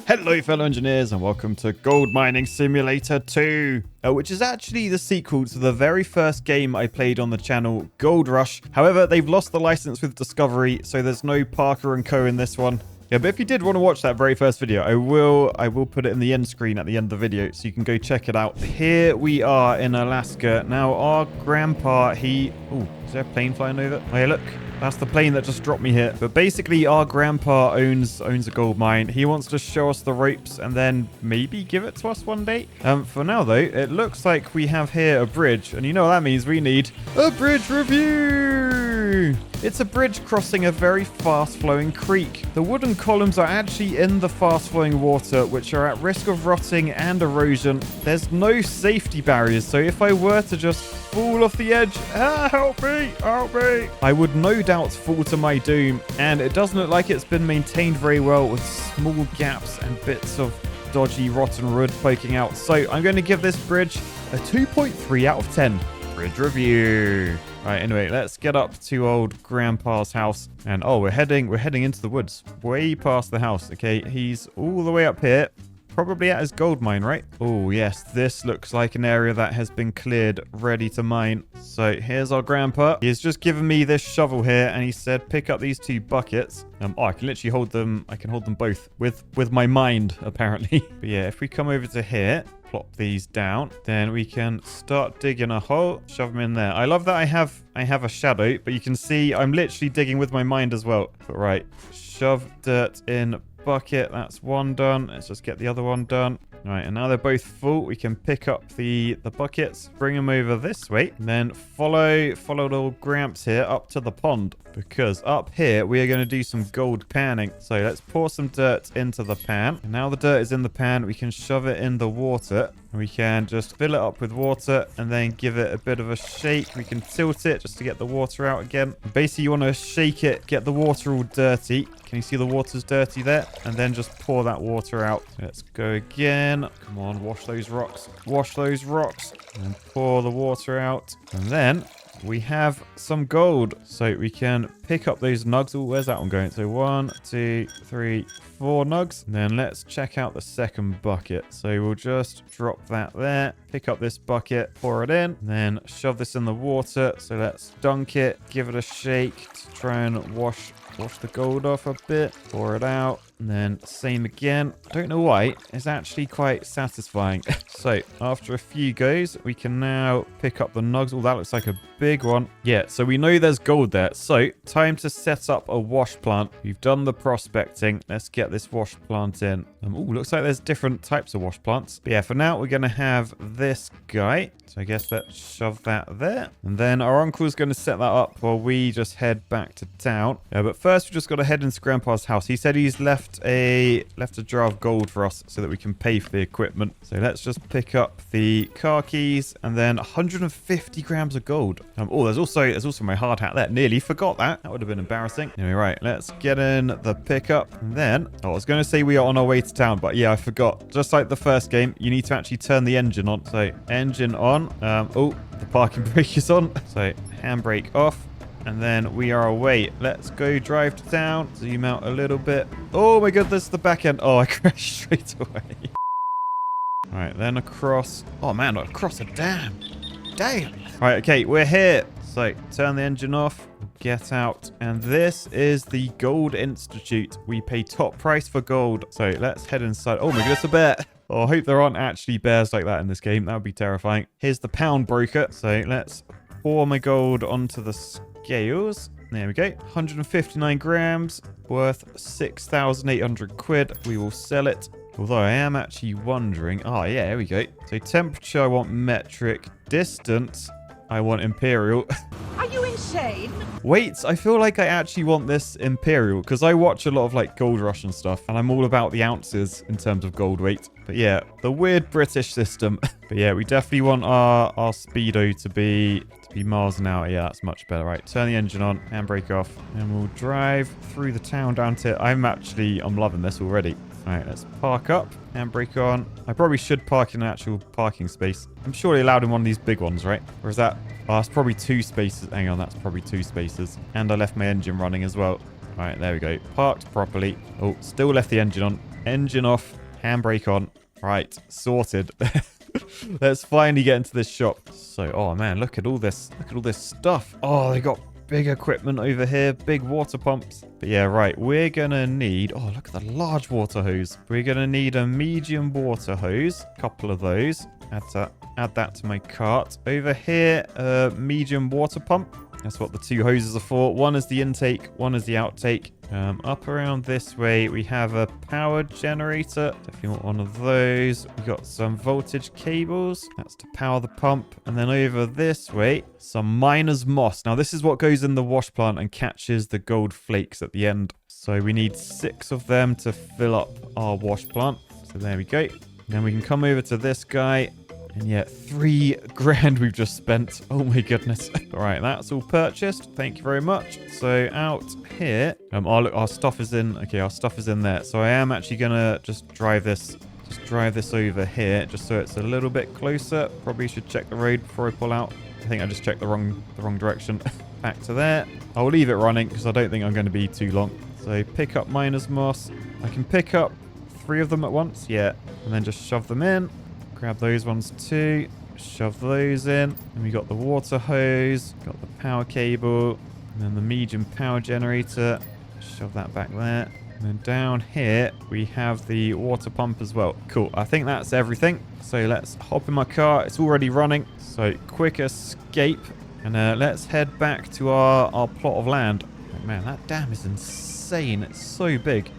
Hello fellow engineers and welcome to Gold Mining Simulator 2, which is actually the sequel to the very first game I played on the channel, Gold Rush. However, they've lost the license with Discovery, so there's no Parker & Co in this one. Yeah, but if you did want to watch that very first video, I will put it in the end screen at the end of the video, so you can go check it out. Here we are in Alaska. Now, our grandpa, Oh, is there a plane flying over? Oh, yeah, look. That's the plane that just dropped me here. But basically, our grandpa owns a gold mine. He wants to show us the ropes and then maybe give it to us one day. For now, though, it looks like we have here a bridge. And you know what that means? We need a bridge review. It's a bridge crossing a very fast-flowing creek. The wooden columns are actually in the fast-flowing water, which are at risk of rotting and erosion. There's no safety barriers, so if I were to just fall off the edge, help me, I would no doubt fall to my doom. And it doesn't look like it's been maintained very well, with small gaps and bits of dodgy rotten wood poking out. So I'm going to give this bridge a 2.3 out of 10. Bridge review. Right, anyway, let's get up to old grandpa's house. And we're heading into the woods, way past the house. Okay, he's all the way up here, probably at his gold mine, right? Oh yes, this looks like an area that has been cleared, ready to mine. So here's our grandpa. He's just given me this shovel here, and he said pick up these 2 buckets. I can literally hold them. I can hold them both with my mind, apparently. But yeah, if we come over to here, plop these down, then we can start digging a hole, shove them in there. I love that I have a shadow, but you can see I'm literally digging with my mind as well. But right, shove dirt in bucket. That's one done. Let's just get the other one done. Right, and now they're both full. We can pick up the buckets, bring them over this way, and then follow little Gramps here up to the pond, because up here we are going to do some gold panning. So let's pour some dirt into the pan. And now the dirt is in the pan, we can shove it in the water. We can just fill it up with water and then give it a bit of a shake. We can tilt it just to get the water out again. Basically, you want to shake it, get the water all dirty. Can you see the water's dirty there? And then just pour that water out. Let's go again. Come on, wash those rocks. Wash those rocks. And pour the water out. And then we have some gold. So we can pick up those nugs. Oh, where's that one going? So 1, 2, 3, 4 nugs. And then let's check out the second bucket. So we'll just drop that there. Pick up this bucket, pour it in, and then shove this in the water. So let's dunk it, give it a shake to try and wash the gold off a bit, pour it out, and then same again. I don't know why, it's actually quite satisfying. So after a few goes, we can now pick up the nugs. Oh, that looks like a big one. Yeah, so we know there's gold there. So time to set up a wash plant. We've done the prospecting. Let's get this wash plant in. Oh, looks like there's different types of wash plants. But yeah, for now, we're going to have this guy. So I guess let's shove that there. And then our uncle's going to set that up while we just head back to town. But first, we just got to head into Grandpa's house. He said he's left a jar of gold for us so that we can pay for the equipment. So let's just pick up the car keys and then 150 grams of gold. There's also my hard hat there. Nearly forgot that. That would have been embarrassing. Anyway, right, let's get in the pickup. And then, I was going to say we are on our way to town, but yeah, I forgot. Just like the first game, you need to actually turn the engine on. So engine on. The parking brake is on. So handbrake off. And then we are away. Let's go drive to town. Zoom out a little bit. Oh my goodness, the back end. Oh, I crashed straight away. All right, then across. Oh man, across a dam. Damn. All right, okay, we're here. So turn the engine off. Get out. And this is the Gold Institute. We pay top price for gold. So let's head inside. Oh my goodness, a bear. Oh, I hope there aren't actually bears like that in this game. That would be terrifying. Here's the pound broker. So let's pour my gold onto the scales. There we go. 159 grams, worth 6,800 quid. We will sell it. Although I am actually wondering. Oh, yeah, here we go. So temperature, I want metric. Distance, I want imperial. Are you insane? Wait, I feel like I actually want this imperial because I watch a lot of like Gold Rush and stuff, and I'm all about the ounces in terms of gold weight. But yeah, the weird British system. But yeah, we definitely want our speedo to be miles an hour. Yeah, that's much better. Right, turn the engine on, handbrake off, and we'll drive through the town down to... I'm loving this already. All right, let's park up, handbrake on. I probably should park in an actual parking space. I'm surely allowed in one of these big ones, right? Or is that... Oh, that's probably 2 spaces. Hang on, that's probably 2 spaces. And I left my engine running as well. All right, there we go. Parked properly. Oh, still left the engine on. engine off, handbrake on. Right, sorted. Let's finally get into this shop. So, oh man, look at all this. Look at all this stuff. Oh, they got big equipment over here, big water pumps. But yeah, right, we're gonna need, oh, look at the large water hose. We're gonna need a medium water hose, a couple of those. Add that to my cart. Over here, a medium water pump. That's what the two hoses are for. One is the intake, one is the outtake. Up around this way, we have a power generator. If you want one of those, we got some voltage cables. That's to power the pump. And then over this way, some miner's moss. Now, this is what goes in the wash plant and catches the gold flakes at the end. So we need 6 of them to fill up our wash plant. So there we go. Then we can come over to this guy. And yeah, 3 grand we've just spent. Oh my goodness. All right, that's all purchased. Thank you very much. So out here, oh look, our stuff is in. Okay, our stuff is in there. So I am actually gonna just drive this over here, just so it's a little bit closer. Probably should check the road before I pull out. I think I just checked the wrong direction. Back to there. I'll leave it running because I don't think I'm going to be too long. So pick up miner's moss. I can pick up 3 of them at once. Yeah, and then just shove them in. Grab those ones too. Shove those in. And we got the water hose. Got the power cable. And then the medium power generator. Shove that back there. And then down here, we have the water pump as well. Cool. I think that's everything. So let's hop in my car. It's already running. So quick escape. And let's head back to our plot of land. Oh, man, that dam is insane. It's so big.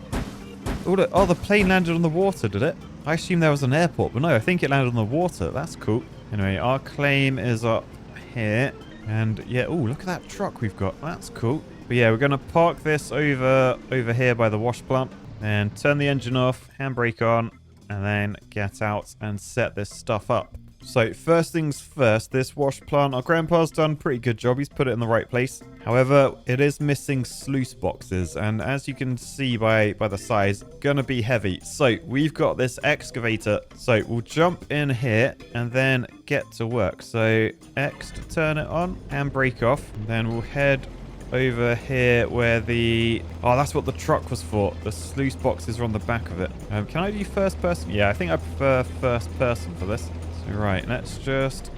Oh, the plane landed on the water, did it? I assumed there was an airport, but no, I think it landed on the water. That's cool. Anyway, our claim is up here. And yeah, oh, look at that truck we've got. That's cool. But yeah, we're going to park this over here by the wash plant. And turn the engine off, handbrake on, and then get out and set this stuff up. So first things first, this wash plant, our grandpa's done a pretty good job. He's put it in the right place. However, it is missing sluice boxes. And as you can see by the size, gonna be heavy. So we've got this excavator. So we'll jump in here and then get to work. So X to turn it on and brake off. And then we'll head over here where that's what the truck was for. The sluice boxes are on the back of it. Can I do first person? Yeah, I think I prefer first person for this. Right, let's just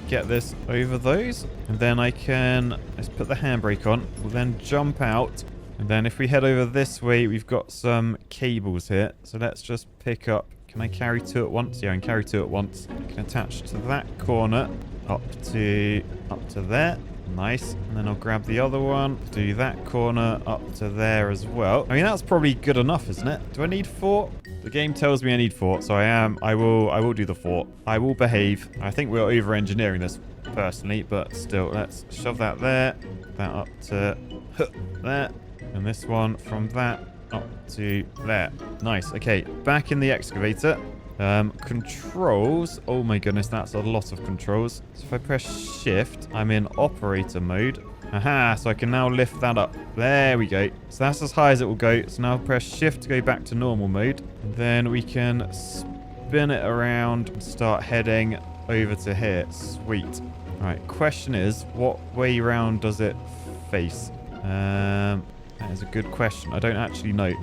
get this over those. And then let's put the handbrake on. We'll then jump out. And then if we head over this way, we've got some cables here. So let's just pick up. Can I carry 2 at once? Yeah, I can carry 2 at once. I can attach to that corner up to there. Nice. And then I'll grab the other one, do that corner up to there as well. I mean, that's probably good enough, isn't it? Do I need 4? The game tells me I need 4, so I will do the 4. I will behave. I think we're over-engineering this personally, but still, let's shove that there, that up to there, and this one from that up to there. Nice. Okay, back in the excavator. Controls. Oh my goodness, that's a lot of controls. So if I press shift, I'm in operator mode. Aha, so I can now lift that up. There we go. So that's as high as it will go. So now press shift to go back to normal mode. And then we can spin it around and start heading over to here. Sweet. All right, question is, what way round does it face? That is a good question. I don't actually know.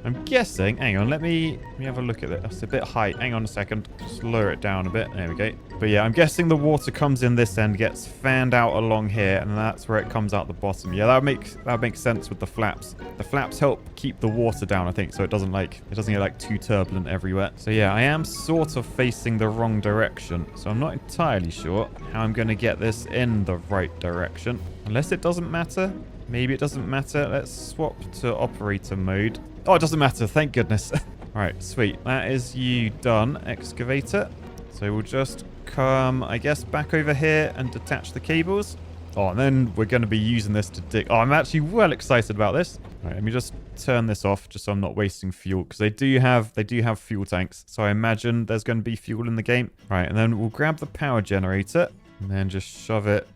I'm guessing, hang on, let me have a look at it. That's a bit high. Hang on a second. Just lower it down a bit. There we go. But yeah, I'm guessing the water comes in this end, gets fanned out along here, and that's where it comes out the bottom. Yeah, that would make sense with the flaps. The flaps help keep the water down, I think, so it doesn't get like too turbulent everywhere. So yeah, I am sort of facing the wrong direction. So I'm not entirely sure how I'm going to get this in the right direction. Unless it doesn't matter. Maybe it doesn't matter. Let's swap to operator mode. Oh, it doesn't matter. Thank goodness. All right, sweet. That is you done, excavator. So we'll just come, I guess, back over here and detach the cables. Oh, and then we're going to be using this to dig. Oh, I'm actually well excited about this. All right, let me just turn this off just so I'm not wasting fuel, because they do have fuel tanks. So I imagine there's going to be fuel in the game. All right, and then we'll grab the power generator and then just shove it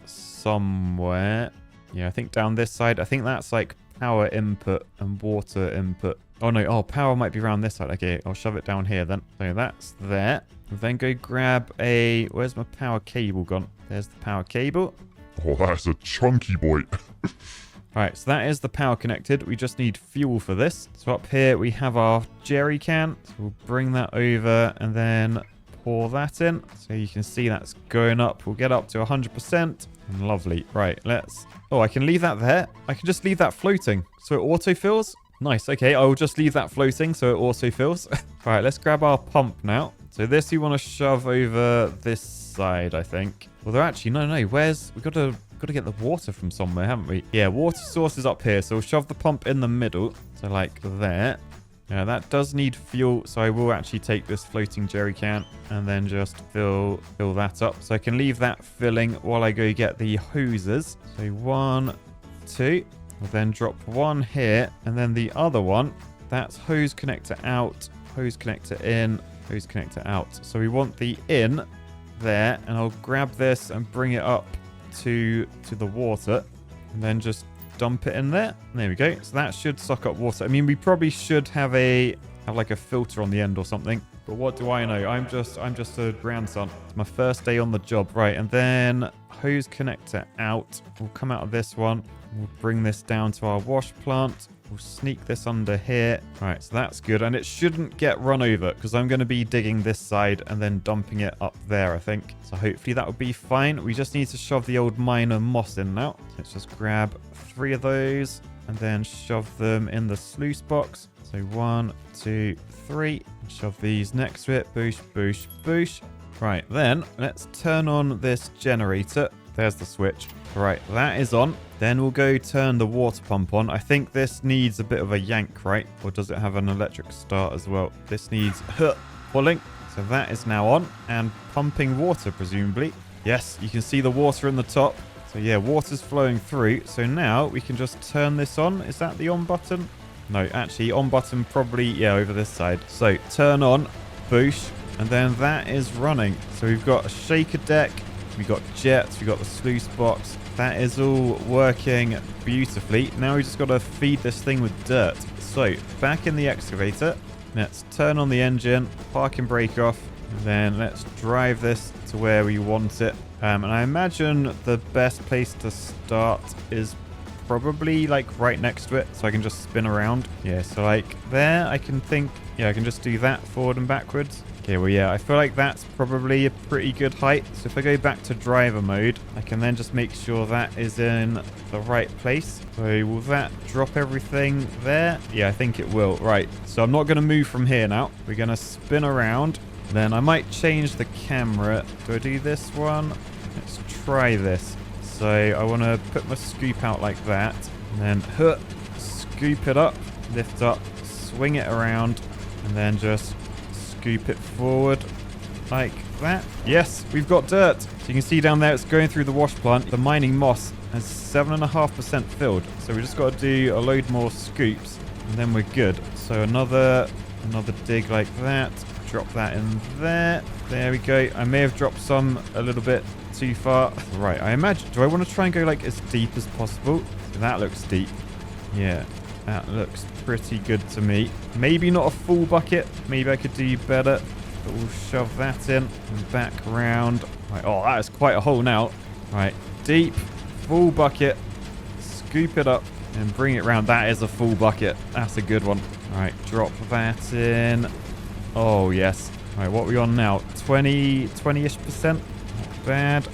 somewhere. Yeah, I think down this side. I think that's like power input and water input. Oh no, power might be around this side. Okay, I'll shove it down here then. So that's there. And then go grab where's my power cable gone? There's the power cable. Oh, that's a chunky boy. Right, so that is the power connected. We just need fuel for this. So up here we have our jerry can. So we'll bring that over and then pour that in. So you can see that's going up. We'll get up to 100%. Lovely. Right, let's... Oh, I can leave that there. I can just leave that floating. So it autofills. Nice. Okay, I will just leave that floating so it autofills. All right, let's grab our pump now. So this you want to shove over this side, I think. Although actually, no. Where's... We've got to get the water from somewhere, haven't we? Yeah, water source is up here. So we'll shove the pump in the middle. So like there. Yeah, that does need fuel. So I will actually take this floating jerry can and then just fill that up. So I can leave that filling while I go get the hoses. So 1, 2. We'll then drop one here. And then the other one, that's hose connector out, hose connector in, hose connector out. So we want the in there. And I'll grab this and bring it up to the water and then just dump it in there. There we go. So that should suck up water. I mean, we probably should have like a filter on the end or something, but what do I know? I'm just a grandson. It's my first day on the job. Right, and then hose connector out. We'll come out of this one. We'll bring this down to our wash plant. We'll sneak this under here. All right, so that's good. And it shouldn't get run over because I'm going to be digging this side and then dumping it up there, I think. So hopefully that will be fine. We just need to shove the old miner moss in now. Let's just grab 3 of those and then shove them in the sluice box. So 1, 2, 3. Shove these next to it. Boosh, boosh, boosh. Right, then let's turn on this generator. There's the switch. Right, that is on. Then we'll go turn the water pump on. I think this needs a bit of a yank, right? Or does it have an electric start as well? This needs pulling. So that is now on and pumping water, presumably. Yes, you can see the water in the top. So yeah, water's flowing through. So now we can just turn this on. Is that the on button? No, actually on button probably, yeah, over this side. So turn on, boosh, and then that is running. So we've got a shaker deck. We've got jets. We've got the sluice box. That is all working beautifully. Now we just got to feed this thing with dirt. So back in the excavator, let's turn on the engine, parking brake off, and then let's drive this to where we want it. And I imagine the best place to start is probably like right next to it, so I can just spin around. Yeah, so like there, I can think, yeah, I can just do that forward and backwards. Okay, well, yeah, I feel like that's probably a pretty good height. So if I go back to driver mode, I can then just make sure that is in the right place. So will that drop everything there? Yeah, I think it will. Right, so I'm not going to move from here now. We're going to spin around. Then I might change the camera. Do I do this one? Let's try this. So I want to put my scoop out like that. And then scoop it up, lift up, swing it around, and then just scoop it forward like that. Yes, we've got dirt. So you can see down there it's going through the wash plant. The mining moss has 7.5% filled. So we just got to do a load more scoops and then we're good. So another dig like that. Drop that in there. There we go. I may have dropped some a little bit too far. Right, I imagine, do I want to try and go like as deep as possible? That looks deep. Yeah, that looks pretty good to me. Maybe not a full bucket. Maybe I could do better. But we'll shove that in and back around. Right, oh, that is quite a hole now. Right, deep, full bucket. Scoop it up and bring it round. That is a full bucket. That's a good one. All right, drop that in. Oh, yes. All right, what are we on now? 20-ish%. Not bad.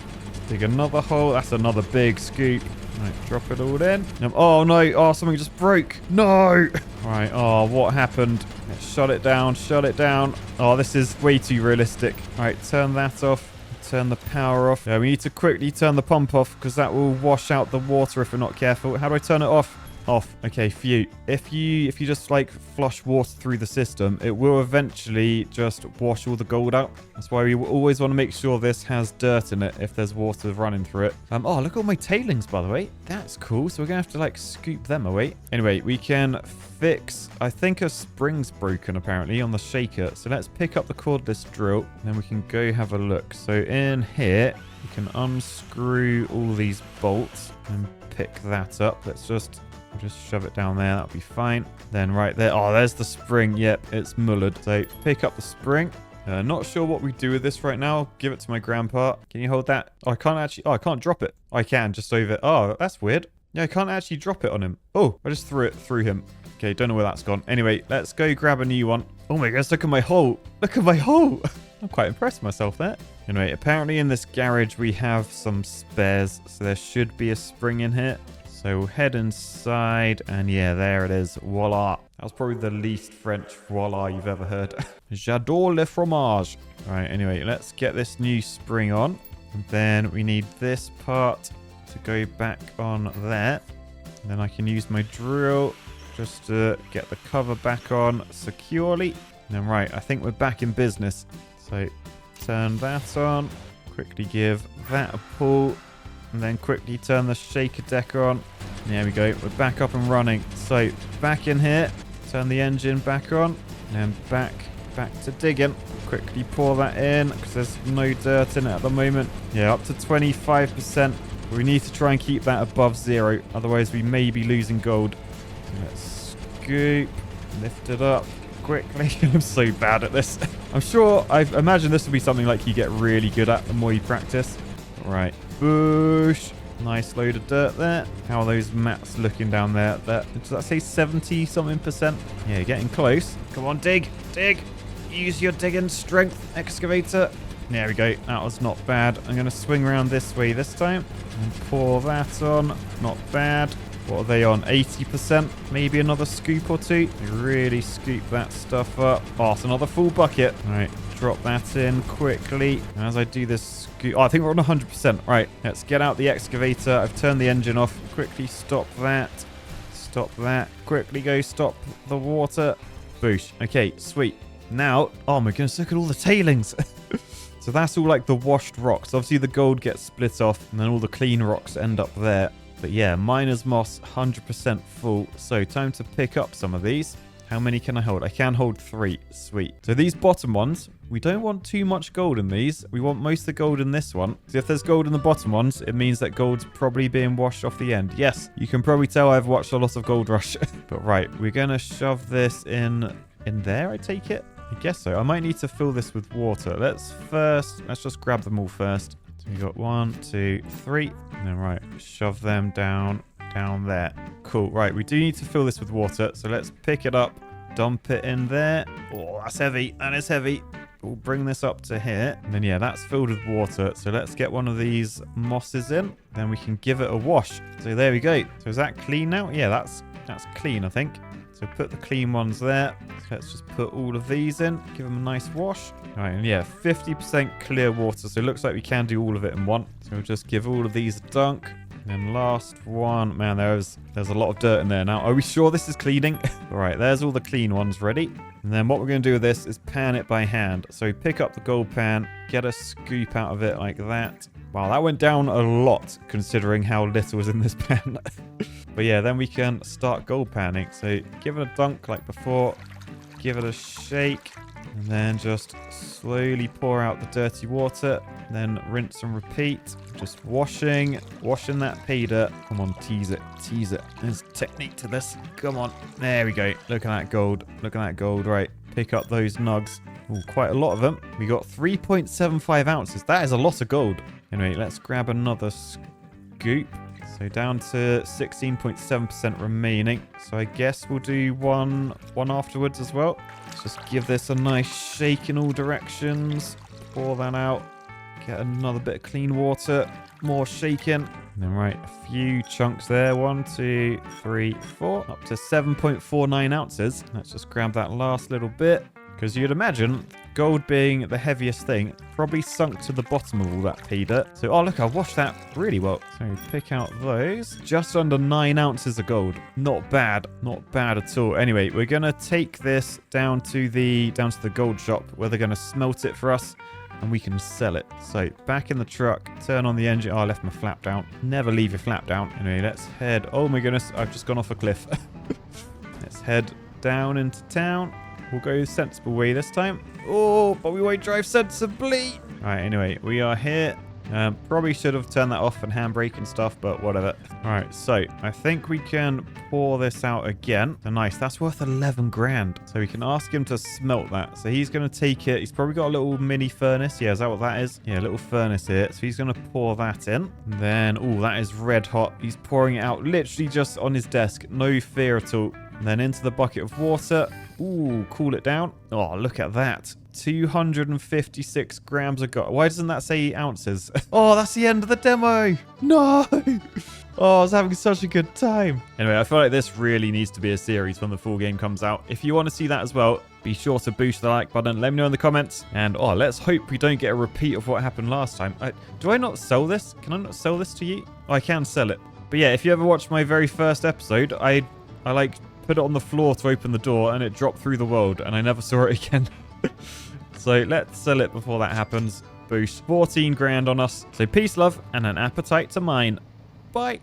Dig another hole. That's another big scoop. Right, drop it all in. Oh, no. Oh, something just broke. No. All right. Oh, what happened? Let's shut it down. Shut it down. Oh, this is way too realistic. All right, turn that off. Turn the power off. Yeah, we need to quickly turn the pump off because that will wash out the water if we're not careful. How do I turn it off? Off. Okay, phew. If you just like flush water through the system, it will eventually just wash all the gold out. That's why we always want to make sure this has dirt in it if there's water running through it. Oh, look at all my tailings, by the way. That's cool. So we're gonna have to like scoop them away. Anyway, we can fix, I think a spring's broken apparently on the shaker. So let's pick up the cordless drill and then we can go have a look. So in here, we can unscrew all these bolts and pick that up. Let's just shove it down there. That'll be fine. Then right there. Oh, there's the spring. Yep, it's mullered. So pick up the spring. Not sure what we do with this right now. Give it to my grandpa. Can you hold that? Oh, I can't actually. Oh, I can't drop it. I can just over. Oh, that's weird. Yeah, I can't actually drop it on him. Oh, I just threw it through him. Okay, don't know where that's gone. Anyway, let's go grab a new one. Oh my gosh, look at my hole. Look at my hole. I'm quite impressed with myself there. Anyway, apparently in this garage we have some spares. So there should be a spring in here. So we'll head inside. And yeah, there it is. Voila. That was probably the least French voila you've ever heard. J'adore le fromage. All right, anyway, let's get this new spring on. And then we need this part to go back on there. And then I can use my drill just to get the cover back on securely. And then right, I think we're back in business. So turn that on, quickly give that a pull, and then quickly turn the shaker deck on. There we go, we're back up and running. So back in here, turn the engine back on, and then back to digging. Quickly pour that in, because there's no dirt in it at the moment. Yeah, up to 25%. We need to try and keep that above 0, otherwise we may be losing gold. Let's scoop, lift it up quickly. I'm so bad at this. I'm sure, I imagine this will be something like you get really good at the more you practice. Right, boosh. Nice load of dirt there. How are those mats looking down there? Does that say 70 something %? Yeah, getting close. Come on, dig. Use your digging strength, excavator. There we go. That was not bad. I'm going to swing around this way this time and pour that on. Not bad. What are they on? 80%? Maybe another scoop or two. Really scoop that stuff up. Oh, it's another full bucket. All right, drop that in quickly. And as I do this scoop... Oh, I think we're on 100%. Right, let's get out the excavator. I've turned the engine off. Quickly stop that. Stop that. Quickly go stop the water. Boosh. Okay, sweet. Now... Oh my goodness, look at all the tailings. So that's all like the washed rocks. Obviously, the gold gets split off, and then all the clean rocks end up there. But yeah, miner's moss 100% full. So time to pick up some of these. How many can I hold? I can hold 3. Sweet. So these bottom ones, we don't want too much gold in these. We want most of the gold in this one. So if there's gold in the bottom ones, it means that gold's probably being washed off the end. Yes, you can probably tell I've watched a lot of Gold Rush. But right, we're going to shove this in there, I take it. I guess so. I might need to fill this with water. Let's just grab them all first. So we got 1, 2, 3. And then right, shove them down there. Cool. Right, we do need to fill this with water. So let's pick it up, dump it in there. Oh, that's heavy. That is heavy. We'll bring this up to here. And then yeah, that's filled with water. So let's get one of these mosses in. Then we can give it a wash. So there we go. So is that clean now? Yeah, that's clean, I think. So put the clean ones there. So let's just put all of these in. Give them a nice wash. All right, and yeah, 50% clear water. So it looks like we can do all of it in one. So we'll just give all of these a dunk. And then last one. Man, there's a lot of dirt in there now. Are we sure this is cleaning? All right, there's all the clean ones ready. And then what we're going to do with this is pan it by hand. So pick up the gold pan, get a scoop out of it like that. Wow, that went down a lot considering how little was in this pan. But yeah, then we can start gold panning. So give it a dunk like before. Give it a shake. And then just slowly pour out the dirty water. Then rinse and repeat. Just washing that pay dirt. Come on, tease it. There's technique to this. Come on. There we go. Look at that gold. Right. Pick up those nugs. Ooh, quite a lot of them. We got 3.75 ounces. That is a lot of gold. Anyway, let's grab another scoop. So down to 16.7% remaining. So I guess we'll do one afterwards as well. Let's just give this a nice shake in all directions. Pour that out. Get another bit of clean water. More shaking. And then right, a few chunks there. 1, 2, 3, 4. Up to 7.49 ounces. Let's just grab that last little bit. Because you'd imagine gold being the heaviest thing probably sunk to the bottom of all that pay dirt. So, oh look, I washed that really well. So pick out those. Just under 9 ounces of gold. Not bad at all. Anyway, we're gonna take this down to the gold shop where they're gonna smelt it for us and we can sell it. So back in the truck, turn on the engine. Oh, I left my flap down. Never leave your flap down. Anyway, let's head. Oh my goodness, I've just gone off a cliff. Let's head down into town. We'll go the sensible way this time. Oh, but we won't drive sensibly. All right, anyway, we are here. Probably should have turned that off and handbrake and stuff, but whatever. All right, so I think we can pour this out again. Oh, nice. That's worth 11 grand. So we can ask him to smelt that. So he's going to take it. He's probably got a little mini furnace. Yeah, is that what that is? Yeah, a little furnace here. So he's going to pour that in. And then, oh, that is red hot. He's pouring it out literally just on his desk. No fear at all. And then into the bucket of water. Ooh, cool it down. Oh, look at that. 256 grams of gold. Why doesn't that say ounces? Oh, that's the end of the demo. No. Oh, I was having such a good time. Anyway, I feel like this really needs to be a series when the full game comes out. If you want to see that as well, be sure to boost the like button. Let me know in the comments. And, oh, let's hope we don't get a repeat of what happened last time. Do I not sell this? Can I not sell this to you? Oh, I can sell it. But yeah, if you ever watched my very first episode, I like put it on the floor to open the door and it dropped through the world and I never saw it again. So let's sell it before that happens. Boost 14 grand on us. So peace, love, and an appetite to mine. Bye.